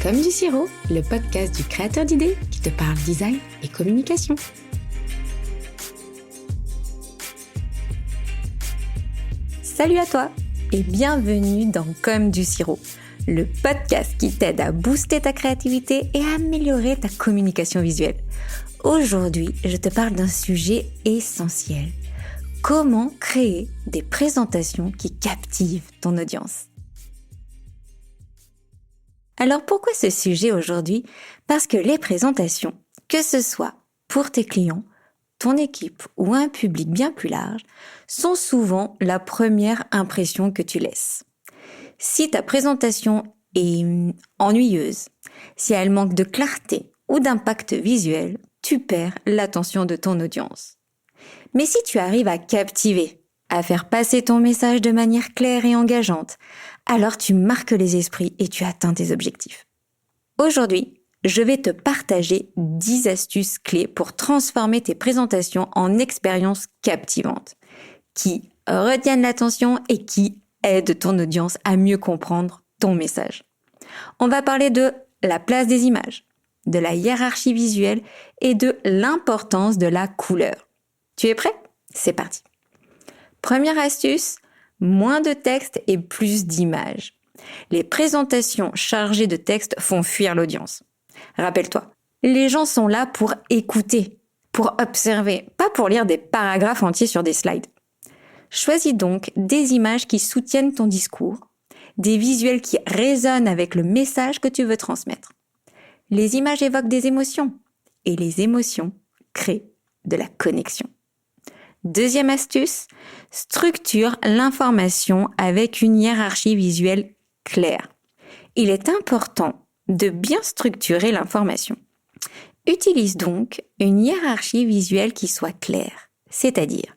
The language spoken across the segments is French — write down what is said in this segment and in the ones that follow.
Comme du sirop, le podcast du créateur d'idées qui te parle design et communication. Salut à toi et bienvenue dans Comme du sirop, le podcast qui t'aide à booster ta créativité et à améliorer ta communication visuelle. Aujourd'hui, je te parle d'un sujet essentiel. Comment créer des présentations qui captivent ton audience? Alors pourquoi ce sujet aujourd'hui? Parce que les présentations, que ce soit pour tes clients, ton équipe ou un public bien plus large, sont souvent la première impression que tu laisses. Si ta présentation est ennuyeuse, si elle manque de clarté ou d'impact visuel, tu perds l'attention de ton audience. Mais si tu arrives à captiver, à faire passer ton message de manière claire et engageante, alors tu marques les esprits et tu atteins tes objectifs. Aujourd'hui, je vais te partager 10 astuces clés pour transformer tes présentations en expériences captivantes, qui retiennent l'attention et qui aident ton audience à mieux comprendre ton message. On va parler de la place des images, de la hiérarchie visuelle et de l'importance de la couleur. Tu es prêt? C'est parti. Première astuce, moins de texte et plus d'images. Les présentations chargées de texte font fuir l'audience. Rappelle-toi, les gens sont là pour écouter, pour observer, pas pour lire des paragraphes entiers sur des slides. Choisis donc des images qui soutiennent ton discours, des visuels qui résonnent avec le message que tu veux transmettre. Les images évoquent des émotions et les émotions créent de la connexion. Deuxième astuce, structure l'information avec une hiérarchie visuelle claire. Il est important de bien structurer l'information. Utilise donc une hiérarchie visuelle qui soit claire, c'est-à-dire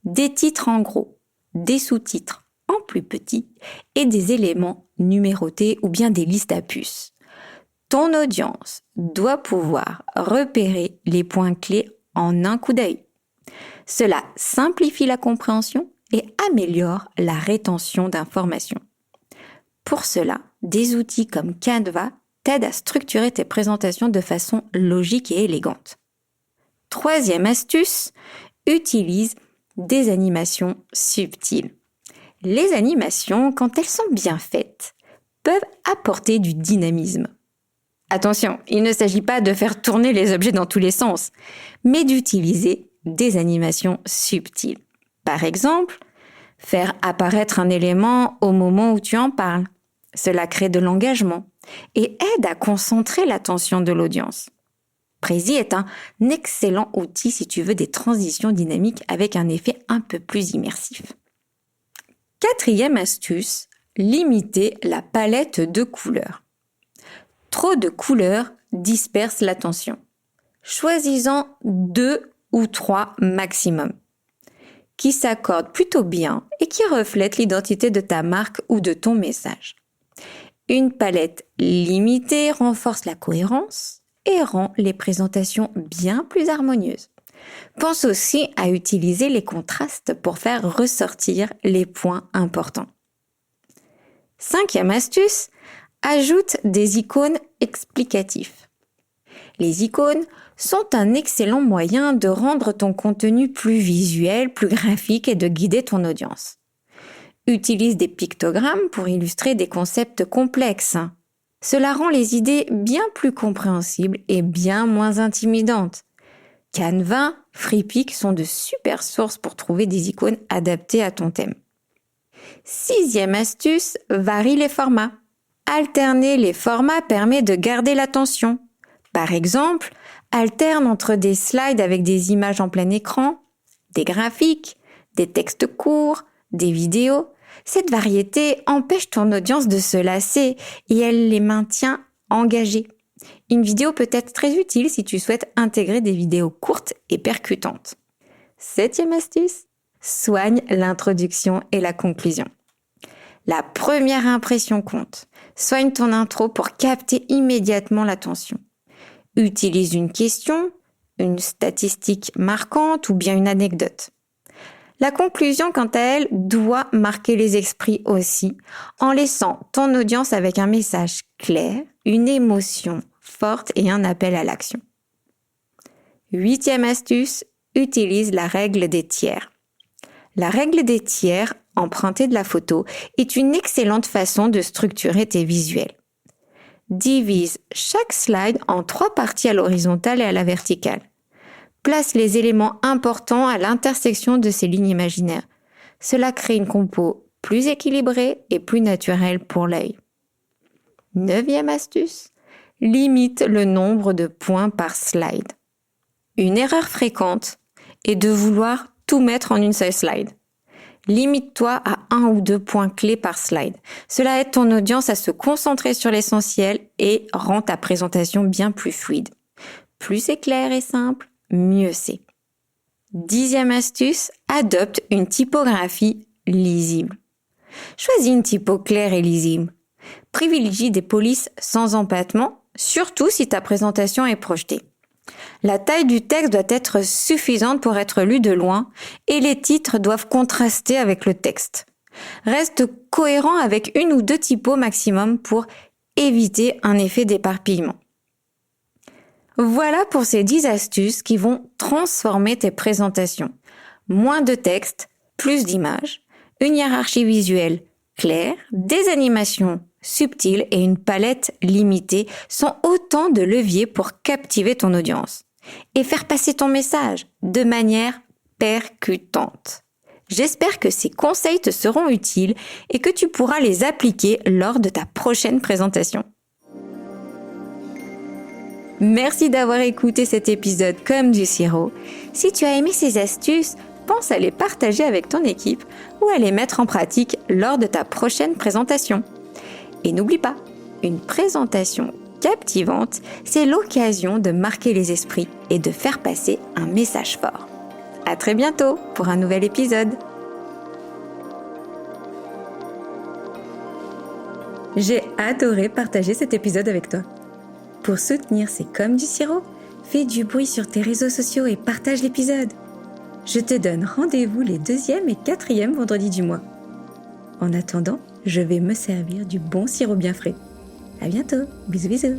des titres en gros, des sous-titres en plus petit et des éléments numérotés ou bien des listes à puces. Ton audience doit pouvoir repérer les points clés en un coup d'œil. Cela simplifie la compréhension et améliore la rétention d'informations. Pour cela, des outils comme Canva t'aident à structurer tes présentations de façon logique et élégante. Troisième astuce, utilise des animations subtiles. Les animations, quand elles sont bien faites, peuvent apporter du dynamisme. Attention, il ne s'agit pas de faire tourner les objets dans tous les sens, mais d'utiliser des animations subtiles. Par exemple, faire apparaître un élément au moment où tu en parles. Cela crée de l'engagement et aide à concentrer l'attention de l'audience. Prezi est un excellent outil si tu veux des transitions dynamiques avec un effet un peu plus immersif. Quatrième astuce, limiter la palette de couleurs. Trop de couleurs disperse l'attention. Choisis-en 2 ou 3 maximum, qui s'accordent plutôt bien et qui reflètent l'identité de ta marque ou de ton message. Une palette limitée renforce la cohérence et rend les présentations bien plus harmonieuses. Pense aussi à utiliser les contrastes pour faire ressortir les points importants. Cinquième astuce, ajoute des icônes explicatifs. Les icônes sont un excellent moyen de rendre ton contenu plus visuel, plus graphique et de guider ton audience. Utilise des pictogrammes pour illustrer des concepts complexes. Cela rend les idées bien plus compréhensibles et bien moins intimidantes. Canva, Freepik sont de super sources pour trouver des icônes adaptées à ton thème. Sixième astuce, varie les formats. Alterner les formats permet de garder l'attention. Par exemple, alterne entre des slides avec des images en plein écran, des graphiques, des textes courts, des vidéos. Cette variété empêche ton audience de se lasser et elle les maintient engagés. Une vidéo peut être très utile si tu souhaites intégrer des vidéos courtes et percutantes. Septième astuce, soigne l'introduction et la conclusion. La première impression compte. Soigne ton intro pour capter immédiatement l'attention. Utilise une question, une statistique marquante ou bien une anecdote. La conclusion, quant à elle, doit marquer les esprits aussi, en laissant ton audience avec un message clair, une émotion forte et un appel à l'action. 8e astuce, utilise la règle des tiers. La règle des tiers, empruntée de la photo, est une excellente façon de structurer tes visuels. Divise chaque slide en 3 parties à l'horizontale et à la verticale. Place les éléments importants à l'intersection de ces lignes imaginaires. Cela crée une compo plus équilibrée et plus naturelle pour l'œil. 9e astuce, limite le nombre de points par slide. Une erreur fréquente est de vouloir tout mettre en une seule slide. Limite-toi à 1 ou 2 points clés par slide. Cela aide ton audience à se concentrer sur l'essentiel et rend ta présentation bien plus fluide. Plus c'est clair et simple, mieux c'est. 10e astuce, adopte une typographie lisible. Choisis une typo claire et lisible. Privilégie des polices sans empattement, surtout si ta présentation est projetée. La taille du texte doit être suffisante pour être lu de loin et les titres doivent contraster avec le texte. Reste cohérent avec 1 ou 2 typos maximum pour éviter un effet d'éparpillement. Voilà pour ces 10 astuces qui vont transformer tes présentations. Moins de texte, plus d'images, une hiérarchie visuelle claire, des animations subtiles et une palette limitée sont autant de leviers pour captiver ton audience et faire passer ton message de manière percutante. J'espère que ces conseils te seront utiles et que tu pourras les appliquer lors de ta prochaine présentation. Merci d'avoir écouté cet épisode comme du sirop. Si tu as aimé ces astuces, pense à les partager avec ton équipe ou à les mettre en pratique lors de ta prochaine présentation. Et n'oublie pas, une présentation captivante, c'est l'occasion de marquer les esprits et de faire passer un message fort. À très bientôt pour un nouvel épisode. J'ai adoré partager cet épisode avec toi. Pour soutenir C'est comme du sirop, fais du bruit sur tes réseaux sociaux et partage l'épisode. Je te donne rendez-vous les 2e et 4e vendredis du mois. En attendant, je vais me servir du bon sirop bien frais. À bientôt, bisous bisous.